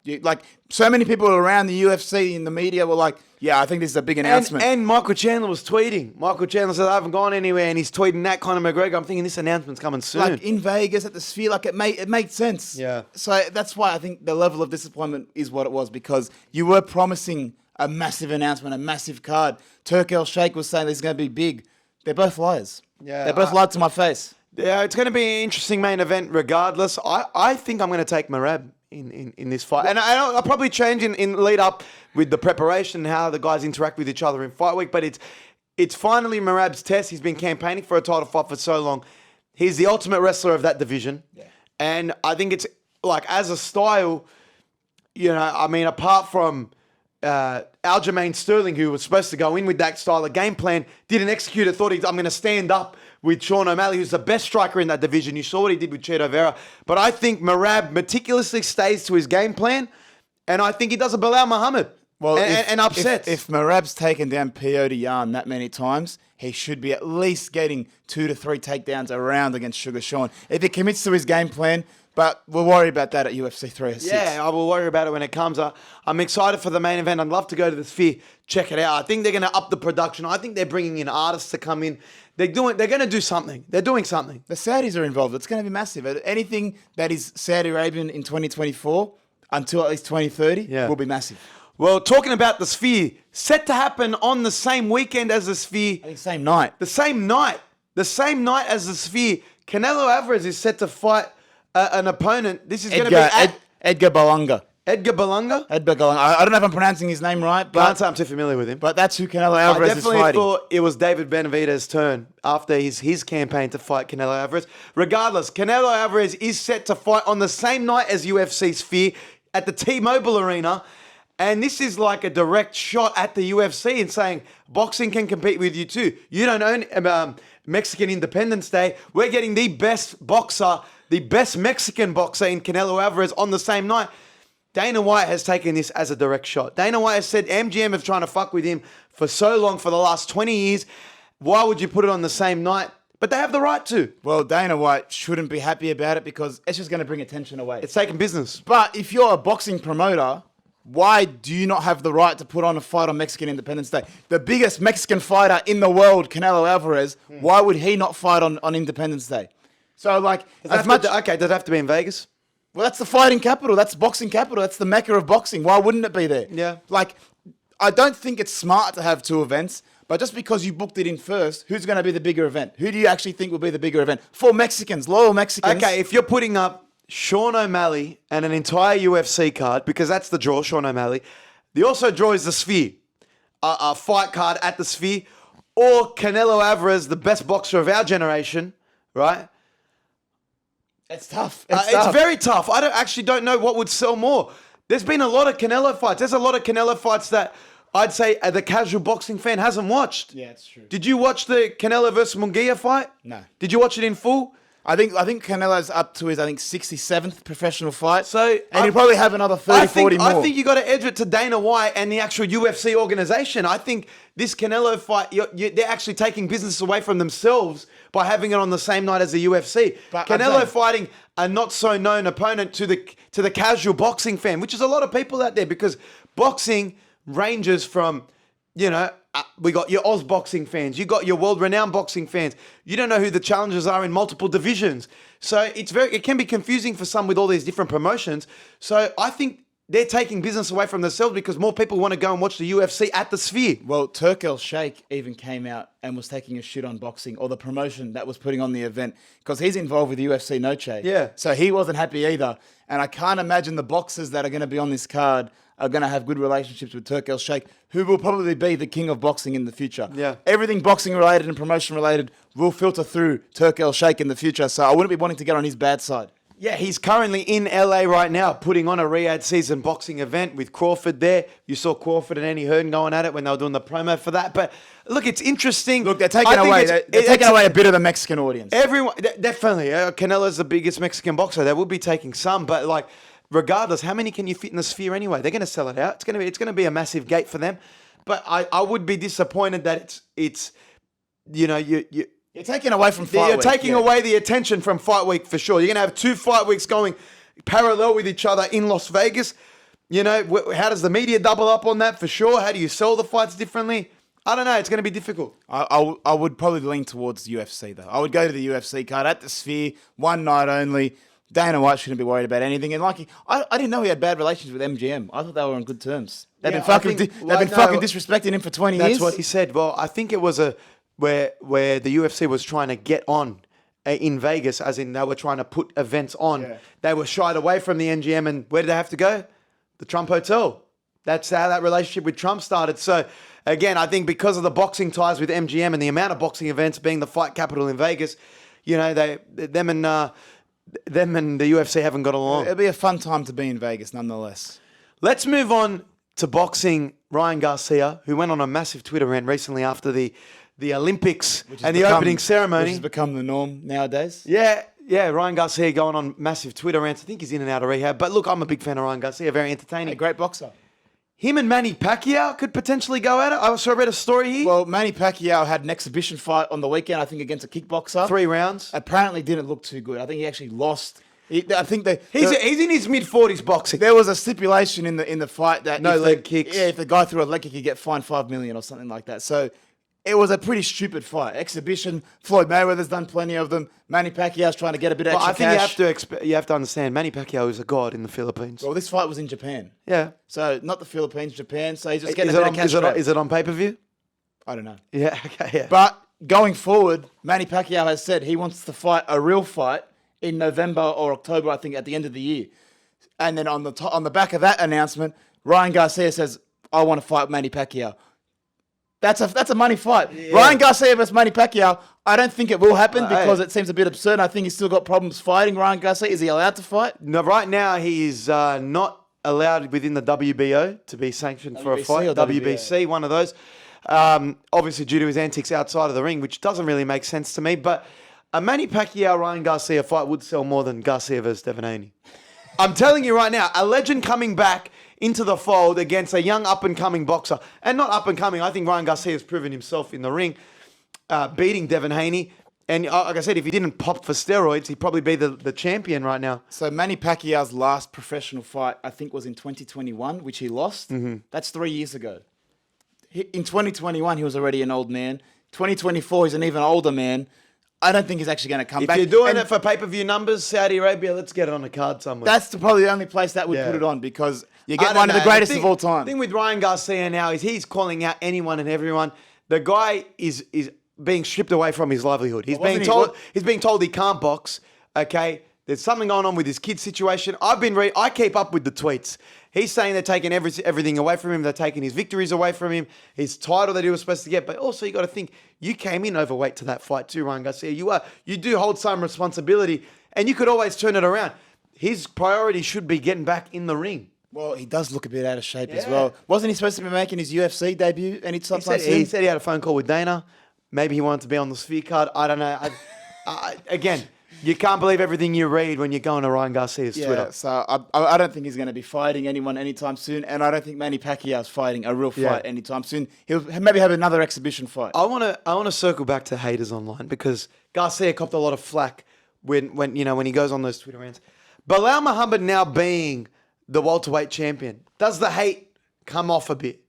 So many people around the UFC in the media were like, yeah, I think this is a big announcement. And Michael Chandler was tweeting. Michael Chandler said, I haven't gone anywhere, and he's tweeting that Conor McGregor. I'm thinking this announcement's coming soon. In Vegas at the Sphere, it made sense. Yeah. So that's why I think the level of disappointment is what it was, because you were promising a massive announcement, a massive card. Turk El Sheikh was saying this is going to be big. They're both liars. Yeah. They both lied to my face. Yeah, it's going to be an interesting main event regardless. I think I'm going to take Merab in this fight. And I'll probably change in lead up with the preparation and how the guys interact with each other in fight week. But it's finally Merab's test. He's been campaigning for a title fight for so long. He's the ultimate wrestler of that division. Yeah. And I think it's as a style, apart from Aljamain Sterling, who was supposed to go in with that style of game plan, didn't execute it, thought I'm going to stand up with Sean O'Malley, who's the best striker in that division. You saw what he did with Cheeto Vera. But I think Merab meticulously stays to his game plan, and I think he does a Belal Muhammad and upsets. If Merab's taken down P.O. to Yarn that many times, he should be at least getting 2 to 3 takedowns around against Sugar Sean. If he commits to his game plan, but we'll worry about that at UFC 306. Yeah, I will worry about it when it comes. I'm excited for the main event. I'd love to go to the Sphere, check it out. I think they're going to up the production. I think they're bringing in artists to come in. They're going to do something. They're doing something. The Saudis are involved. It's going to be massive. Anything that is Saudi Arabian in 2024 until at least 2030 will be massive. Well, talking about the Sphere, set to happen on the same weekend as the Sphere. I think same night. The same night as the Sphere. Canelo Alveraz is set to fight an opponent. This is going to be Edgar Berlanga. Edgar Berlanga? Edgar Berlanga. I don't know if I'm pronouncing his name right, but Can't say I'm too familiar with him. But that's who Canelo Alveraz is fighting. I definitely thought it was David Benavidez's turn after his campaign to fight Canelo Alvarez. Regardless, Canelo Alvarez is set to fight on the same night as UFC Sphere at the T-Mobile Arena. And this is like a direct shot at the UFC and saying, boxing can compete with you too. You don't own Mexican Independence Day. We're getting the best boxer, the best Mexican boxer in Canelo Alvarez on the same night. Dana White has taken this as a direct shot. Dana White has said MGM have trying to fuck with him for so long, for the last 20 years. Why would you put it on the same night? But they have the right to. Well, Dana White shouldn't be happy about it because it's just going to bring attention away. It's taking business. But if you're a boxing promoter, why do you not have the right to put on a fight on Mexican Independence Day? The biggest Mexican fighter in the world, Canelo Alvarez, why would he not fight on Independence Day? So, like, does it have to be in Vegas? Well, that's the fighting capital. That's boxing capital. That's the mecca of boxing. Why wouldn't it be there? Yeah. Like, I don't think it's smart to have 2 events, but just because you booked it in first, who's going to be the bigger event? Who do you actually think will be the bigger event? For Mexicans, loyal Mexicans. Okay, if you're putting up Sean O'Malley and an entire UFC card, because that's the draw, Sean O'Malley, the also draw is the Sphere, a fight card at the Sphere, or Canelo Alvarez, the best boxer of our generation, right? It's tough. It's very tough. I don't know what would sell more. There's been a lot of Canelo fights. There's a lot of Canelo fights that I'd say the casual boxing fan hasn't watched. Yeah, it's true. Did you watch the Canelo versus Munguia fight? No. Did you watch it in full? I think Canelo's up to his 67th professional fight. So he'll probably have another 40 more. I think you got to edge it to Dana White and the actual UFC organization. I think this Canelo fight, they're actually taking business away from themselves by having it on the same night as the UFC. But Canelo fighting a not so known opponent to the casual boxing fan, which is a lot of people out there, because boxing ranges from, we got your Oz boxing fans, you got your world-renowned boxing fans. You don't know who the challengers are in multiple divisions. So it can be confusing for some with all these different promotions. So I think they're taking business away from themselves because more people want to go and watch the UFC at the Sphere. Well, Turkel Sheikh even came out and was taking a shit on boxing, or the promotion that was putting on the event, because he's involved with the UFC Noche. Yeah. So he wasn't happy either. And I can't imagine the boxers that are going to be on this card are going to have good relationships with Turkel Sheikh, who will probably be the king of boxing in the future. Yeah. Everything boxing related and promotion related will filter through Turkel Sheikh in the future. So I wouldn't be wanting to get on his bad side. Yeah, he's currently in LA right now, putting on a Riyadh season boxing event with Crawford there. You saw Crawford and Andy Hearn going at it when they were doing the promo for that. But look, it's interesting. Look, they're taking away a bit of the Mexican audience. Everyone, definitely. Canelo's the biggest Mexican boxer. They will be taking some, but like, regardless, how many can you fit in the Sphere anyway? They're going to sell it out. It's going to be a massive gate for them. But I would be disappointed that it's You're taking away from fight week. You're taking away the attention from fight week for sure. You're going to have 2 fight weeks going parallel with each other in Las Vegas. How does the media double up on that for sure? How do you sell the fights differently? I don't know. It's going to be difficult. I would probably lean towards UFC though. I would go to the UFC card at the Sphere, one night only. Dana White shouldn't be worried about anything. And I didn't know he had bad relations with MGM. I thought they were on good terms. They've been fucking disrespecting him for 20 years. That's what he said. Well, I think it was where the UFC was trying to get on in Vegas, as in they were trying to put events on. Yeah. They were shied away from the MGM, and where did they have to go? The Trump Hotel. That's how that relationship with Trump started. So, again, I think because of the boxing ties with MGM and the amount of boxing events being the fight capital in Vegas, them and the UFC haven't got along. It'll be a fun time to be in Vegas, nonetheless. Let's move on to boxing Ryan Garcia, who went on a massive Twitter rant recently after the Olympics and the opening ceremony. Which has become the norm nowadays. Yeah, Ryan Garcia going on massive Twitter rants. I think he's in and out of rehab. But look, I'm a big fan of Ryan Garcia, very entertaining. A great boxer. Him and Manny Pacquiao could potentially go at it. I read a story here. Well, Manny Pacquiao had an exhibition fight on the weekend, I think, against a kickboxer. 3 rounds. Apparently didn't look too good. I think he actually lost. I think he's in his mid-40s boxing. There was a stipulation in the fight that no leg kicks. Yeah, if the guy threw a leg kick, he'd get fined $5 million or something like that. So it was a pretty stupid fight. Exhibition. Floyd Mayweather's done plenty of them. Manny Pacquiao's trying to get a bit extra cash. I think you have to understand, Manny Pacquiao is a god in the Philippines. Well, this fight was in Japan. Yeah. So not the Philippines, Japan. So he's just getting a bit of cash grab. Is it on pay-per-view? I don't know. Yeah, okay, yeah. But going forward, Manny Pacquiao has said he wants to fight a real fight in November or October, I think, at the end of the year. And then on the back of that announcement, Ryan Garcia says, I want to fight Manny Pacquiao. That's a money fight. Yeah. Ryan Garcia versus Manny Pacquiao, I don't think it will happen because it seems a bit absurd. I think he's still got problems fighting Ryan Garcia. Is he allowed to fight? No, right now he is not allowed within the WBO to be sanctioned for a fight. WBC, one of those. Obviously due to his antics outside of the ring, which doesn't really make sense to me. But a Manny Pacquiao-Ryan Garcia fight would sell more than Garcia versus Devin Haney. I'm telling you right now, a legend coming back into the fold against a young up-and-coming boxer. And not up-and-coming, I think Ryan Garcia has proven himself in the ring, beating Devin Haney. And like I said, if he didn't pop for steroids, he'd probably be the champion right now. So Manny Pacquiao's last professional fight, I think, was in 2021, which he lost. Mm-hmm. That's 3 years ago. In 2021, he was already an old man. 2024, he's an even older man. I don't think he's actually going to come back. If you're doing it for pay-per-view numbers, Saudi Arabia, let's get it on a card somewhere. That's probably the only place that would put it on because you get one of the greatest of all time. The thing with Ryan Garcia now is he's calling out anyone and everyone. The guy is being stripped away from his livelihood. He's being told he can't box. Okay, there's something going on with his kid situation. I keep up with the tweets. He's saying they're taking everything away from him. They're taking his victories away from him, his title that he was supposed to get. But also, you got to think, you came in overweight to that fight too, Ryan Garcia. You do hold some responsibility, and you could always turn it around. His priority should be getting back in the ring. Well, he does look a bit out of shape as well. Wasn't he supposed to be making his UFC debut? And he said he had a phone call with Dana. Maybe he wanted to be on the Sphere Card. I don't know. Again, you can't believe everything you read when you're going to Ryan Garcia's Twitter. So I don't think he's going to be fighting anyone anytime soon, and I don't think Manny Pacquiao's fighting a real fight anytime soon. He'll maybe have another exhibition fight. I want to circle back to haters online because Garcia copped a lot of flack when he goes on those Twitter rants. Belal Muhammad now being the welterweight champion, does the hate come off a bit?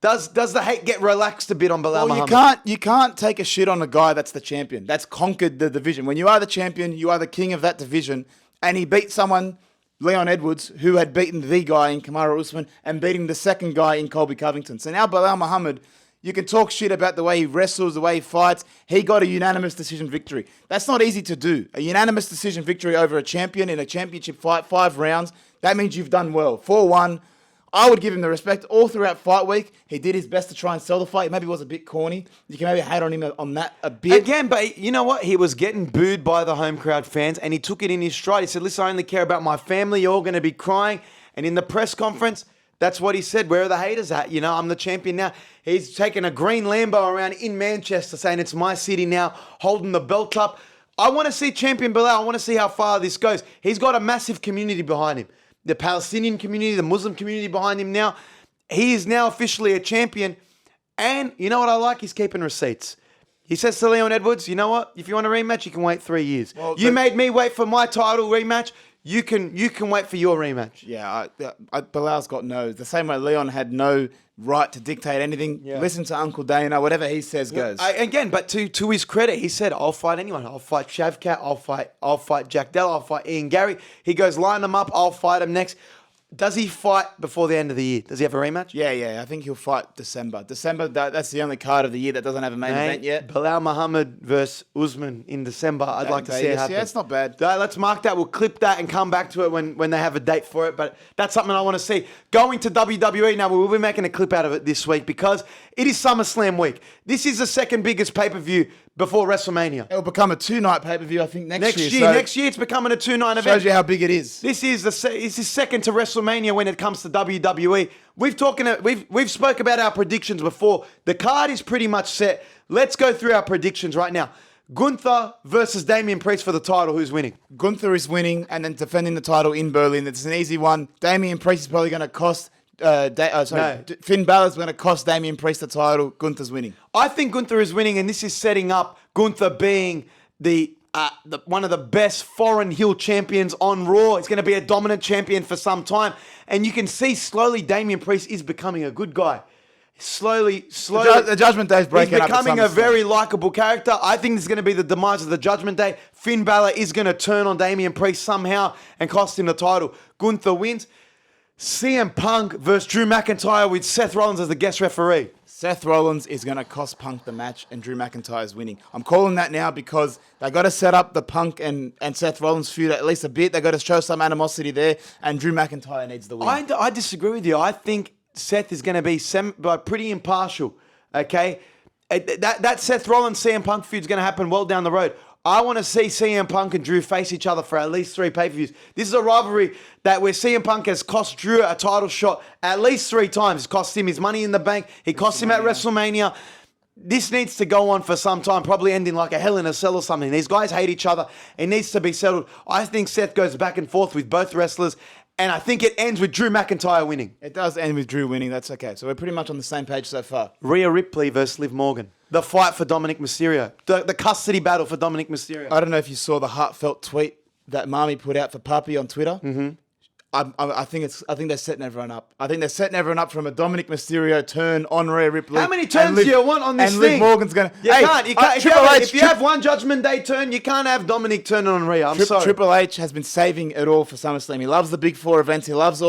Does the hate get relaxed a bit on Belal Muhammad? You can't take a shit on a guy that's the champion. That's conquered the division. When you are the champion, you are the king of that division. And he beat someone, Leon Edwards, who had beaten the guy in Kamaru Usman and beating the second guy in Colby Covington. So now Belal Muhammad, you can talk shit about the way he wrestles, the way he fights. He got a unanimous decision victory. That's not easy to do. A unanimous decision victory over a champion in a championship fight, 5 rounds. That means you've done well. 4-1. I would give him the respect all throughout fight week. He did his best to try and sell the fight. Maybe it was a bit corny. You can maybe hate on him on that a bit. Again, but you know what? He was getting booed by the home crowd fans, and he took it in his stride. He said, listen, I only care about my family. You're all going to be crying. And in the press conference, that's what he said. Where are the haters at? I'm the champion now. He's taking a green Lambo around in Manchester saying it's my city now, holding the belt up. I want to see champion Belal. I want to see how far this goes. He's got a massive community behind him. The Palestinian community, the Muslim community behind him now. He is now officially a champion. And you know what I like? He's keeping receipts. He says to Leon Edwards, you know what? If you want a rematch, you can wait 3 years. Well, you made me wait for my title rematch. You can wait for your rematch. Yeah, Belal's got no. The same way Leon had no right to dictate anything. Yeah. Listen to Uncle Dana. Whatever he says goes. But to his credit, he said, "I'll fight anyone. I'll fight Shavkat. I'll fight Jack Dell. I'll fight Ian Gary." He goes, "Line them up. I'll fight him next." Does he fight before the end of the year? Does he have a rematch? Yeah. I think he'll fight December. That's the only card of the year that doesn't have a main event yet. Belal Muhammad versus Usman in December. I'd like to see it happen. Yeah, it's not bad. Let's mark that. We'll clip that and come back to it when they have a date for it. But that's something I want to see. Going to WWE now, we'll be making a clip out of it this week because it is SummerSlam week. This is the second biggest pay-per-view before WrestleMania. It'll become a 2-night pay-per-view, I think, next year. So Next year, it's becoming a 2-night event. shows you how big it is. This is second to WrestleMania when it comes to WWE. We've spoke about our predictions before. The card is pretty much set. Let's go through our predictions right now. Gunther versus Damian Priest for the title. Who's winning? Gunther is winning and then defending the title in Berlin. It's an easy one. Damian Priest is probably going to cost... Finn Balor's going to cost Damian Priest the title. Gunther's winning. I think Gunther is winning, and this is setting up Gunther being the one of the best foreign heel champions on Raw. He's going to be a dominant champion for some time, and you can see slowly Damian Priest is becoming a good guy. Slowly. The Judgment Day is breaking up. He's becoming a very likable character. I think this is going to be the demise of the Judgment Day. Finn Balor is going to turn on Damian Priest somehow and cost him the title. Gunther wins. CM Punk versus Drew McIntyre with Seth Rollins as the guest referee. Seth Rollins is going to cost Punk the match and Drew McIntyre is winning. I'm calling that now because they got to set up the Punk and Seth Rollins feud at least a bit. They got to show some animosity there, and Drew McIntyre needs the win. I disagree with you. I think Seth is going to be pretty impartial, okay? That Seth Rollins CM Punk feud is going to happen well down the road. I want to see CM Punk and Drew face each other for at least 3 pay-per-views. This is a rivalry that where CM Punk has cost Drew a title shot at least 3 times. It's cost him his money in the bank. He cost him at WrestleMania. This needs to go on for some time, probably ending like a Hell in a Cell or something. These guys hate each other. It needs to be settled. I think Seth goes back and forth with both wrestlers, and I think it ends with Drew McIntyre winning. It does end with Drew winning. That's okay. So we're pretty much on the same page so far. Rhea Ripley versus Liv Morgan. The fight for Dominic Mysterio. The custody battle for Dominic Mysterio. I don't know if you saw the heartfelt tweet that Marmy put out for Papi on Twitter. Mm-hmm. I think they're setting everyone up. I think they're setting everyone up from a Dominic Mysterio turn on Rhea Ripley. How many turns do you want on this and thing? And Liv Morgan's going to... You can't. If you have one Judgment Day turn, you can't have Dominic turning on Rhea. I'm sorry. Triple H has been saving it all for SummerSlam. He loves the Big 4 events. He loves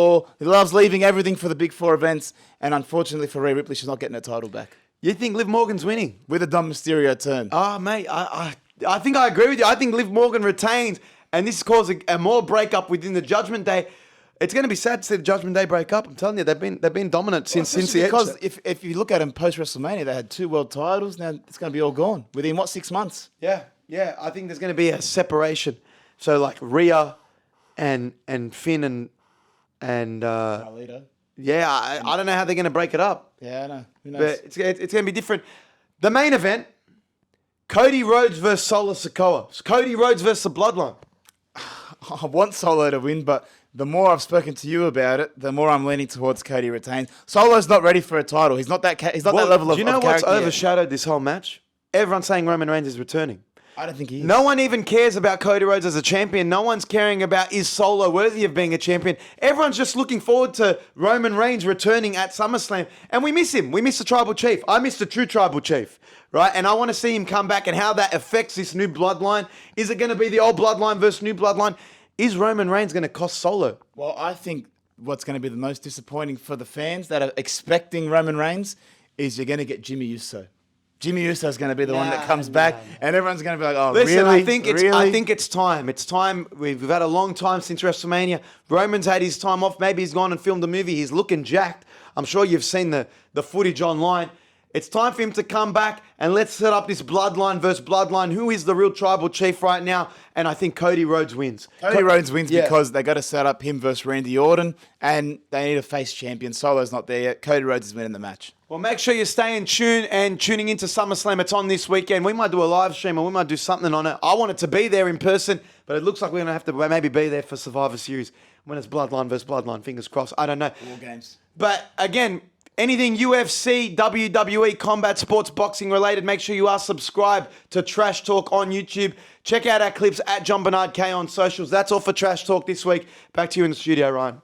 leaving everything for the Big 4 events. And unfortunately for Rhea Ripley, she's not getting her title back. You think Liv Morgan's winning? With a Dom Mysterio turn. Oh, mate, I think I agree with you. I think Liv Morgan retains, and this is causing a more breakup within the Judgment Day. It's going to be sad to see the Judgment Day break up. I'm telling you, they've been dominant since the because edge. if you look at them post WrestleMania, they had 2 world titles. Now it's going to be all gone within 6 months. Yeah. I think there's going to be a separation. So like Rhea and Finn and Carlito. Yeah, I don't know how they're going to break it up. Yeah, I know. Who knows? But it's going to be different. The main event, Cody Rhodes versus Solo Sikoa. Cody Rhodes versus the Bloodline. I want Solo to win, but the more I've spoken to you about it, the more I'm leaning towards Cody retains. Solo's not ready for a title. He's not that level of. Do you know what's character overshadowed this whole match? Everyone's saying Roman Reigns is returning. I don't think he is. No one even cares about Cody Rhodes as a champion. No one's caring about is Solo worthy of being a champion. Everyone's just looking forward to Roman Reigns returning at SummerSlam. And we miss him. We miss the Tribal Chief. I miss the true Tribal Chief. Right? And I want to see him come back and how that affects this new bloodline. Is it going to be the old bloodline versus new bloodline? Is Roman Reigns going to cost Solo? Well, I think what's going to be the most disappointing for the fans that are expecting Roman Reigns is you're going to get Jimmy Uso. Jimmy Uso is going to be the one that comes back, and everyone's going to be like, "Oh, listen, really? I think it's time. It's time. We've had a long time since WrestleMania. Roman's had his time off. Maybe he's gone and filmed a movie. He's looking jacked. I'm sure you've seen the footage online. It's time for him to come back, and let's set up this bloodline versus bloodline. Who is the real Tribal Chief right now? And I think Cody Rhodes wins. Cody Rhodes wins because they got to set up him versus Randy Orton, and they need a face champion. Solo's not there yet. Cody Rhodes is winning the match. Well, make sure you stay in tune and tuning into SummerSlam. It's on this weekend. We might do a live stream or we might do something on it. I want it to be there in person, but it looks like we're going to have to maybe be there for Survivor Series when it's Bloodline versus Bloodline. Fingers crossed. I don't know. War games. But again, anything UFC, WWE, combat sports, boxing related, make sure you are subscribed to Trash Talk on YouTube. Check out our clips at Jon-Bernard K on socials. That's all for Trash Talk this week. Back to you in the studio, Ryan.